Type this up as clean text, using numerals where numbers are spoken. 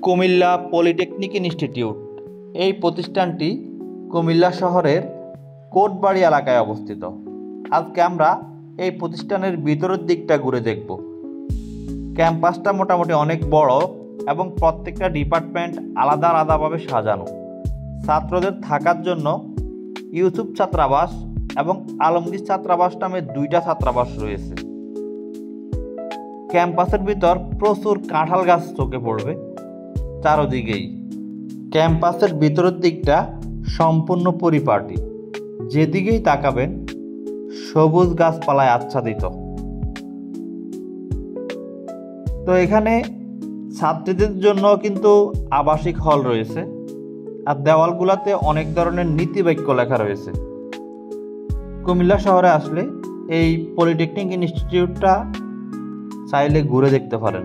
Comilla polytechnic institute এই প্রতিষ্ঠানটি কুমিল্লা শহরের কোটবাড়ি এলাকায় অবস্থিত। আজকে আমরা এই প্রতিষ্ঠানের ভিতরের দিকটা ঘুরে দেখব। ক্যাম্পাসটা মোটামুটি অনেক বড় এবং প্রত্যেকটা ডিপার্টমেন্ট আলাদা আলাদাভাবে সাজানো। ছাত্রদের থাকার জন্য ইউসুফ ছাত্রাবাস এবং আলমগীর ছাত্রাবাস নামে দুইটা ছাত্রাবাস রয়েছে। ক্যাম্পাসের ভিতর প্রচুর কাঁঠাল গাছ চোখে পড়বে চারদিকেই। ক্যাম্পাসের ভিতরের দিকটা সম্পূর্ণ পরিপাটি, যেদিকেই তাকাবেন সবুজ গাছপালায় আচ্ছাদিত। তো এখানে ছাত্রীদের জন্য কিন্তু আবাসিক হল রয়েছে, আর দেওয়ালগুলোতে অনেক ধরনের নীতিবাক্য লেখা রয়েছে। কুমিল্লা শহরে আসলে এই পলিটেকনিক ইনস্টিটিউটটা চাইলে ঘুরে দেখতে পারেন।